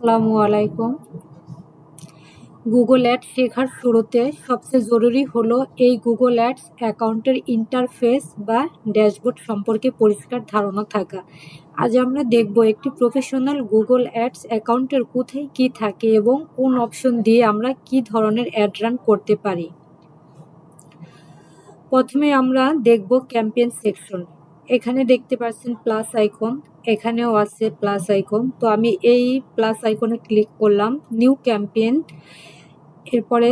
আসসালামু আলাইকুম। Google ads শেখার শুরুতে সবচেয়ে জরুরি হলো এই গুগল অ্যাডস অ্যাকাউন্টের ইন্টারফেস বা ড্যাশবোর্ড সম্পর্কে পরিষ্কার ধারণা থাকা। আজ আমরা দেখব একটি প্রফেশনাল গুগল অ্যাডস অ্যাকাউন্টের কোথায় কী থাকে এবং কোন অপশন দিয়ে আমরা কী ধরনের অ্যাড রান করতে পারি। প্রথমে আমরা দেখব ক্যাম্পেইন সেকশন। এখানে দেখতে পাচ্ছেন প্লাস আইকন, এখানেও আছে প্লাস আইকন। তো আমি এই প্লাস আইকনে ক্লিক করলাম, নিউ ক্যাম্পেইন, এরপরে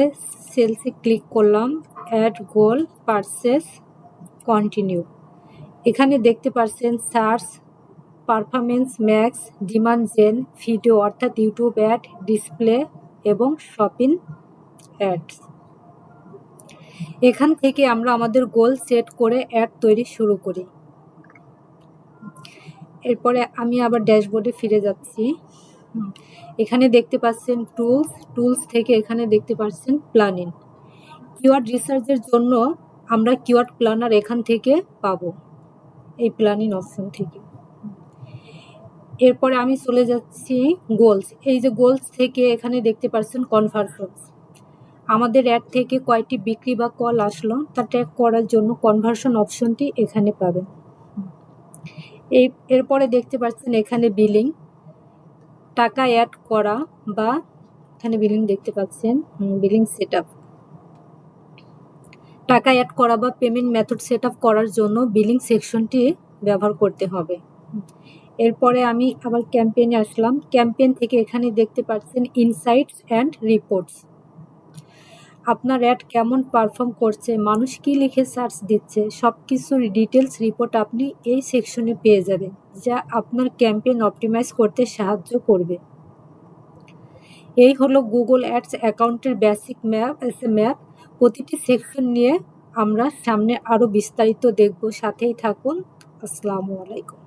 সেলসে ক্লিক করলাম, অ্যাড গোল, পারচেস, কন্টিনিউ। এখানে দেখতে পাচ্ছেন search, performance max, demand gen, video অর্থাৎ ইউটিউব অ্যাড, ডিসপ্লে এবং শপিং অ্যাডস। এখান থেকে আমরা আমাদের গোল সেট করে অ্যাড তৈরি শুরু করি। এরপরে আমি আবার ড্যাশবোর্ডে ফিরে যাচ্ছি। এখানে দেখতে পাচ্ছেন টুলস থেকে এখানে দেখতে পাচ্ছেন প্ল্যানিং। কিওয়ার্ড রিসার্চের জন্য আমরা কিওয়ার্ড প্ল্যানার এখান থেকে পাবো, এই প্ল্যানিং অপশন থেকে। এরপরে আমি চলে যাচ্ছি গোলস। এই যে গোলস থেকে এখানে দেখতে পাচ্ছেন কনভার্সনস। আমাদের অ্যাড থেকে কয়টি বিক্রি বা কল আসলো তা ট্র্যাক করার জন্য কনভার্সন অপশনটি এখানে পাবেন। এরপরে দেখতে পাচ্ছেন এখানে বিলিং, টাকা অ্যাড করা বা এখানে বিলিং দেখতে পাচ্ছেন, বিলিং সেটআপ। টাকা অ্যাড করা বা পেমেন্ট মেথড সেটআপ করার জন্য বিলিং সেকশনটি ব্যবহার করতে হবে। এরপরে আমি আবার ক্যাম্পেইনে আসলাম। ক্যাম্পেইন থেকে এখানে দেখতে পাচ্ছেন ইনসাইটস অ্যান্ড রিপোর্টস। আপনার অ্যাড কেমন পারফর্ম করছে, মানুষ কি লিখে সার্চ দিচ্ছে, সব কিছুর ডিটেলস রিপোর্ট আপনি এই সেকশনে পেয়ে যাবেন, যা আপনার ক্যাম্পেইন অপটিমাইজ করতে সাহায্য করবে। এই হলো গুগল অ্যাডস অ্যাকাউন্টের বেসিক ম্যাপ। প্রতিটি সেকশন নিয়ে আমরা সামনে আরও বিস্তারিত দেখব, সাথেই থাকুন। আসসালামু আলাইকুম।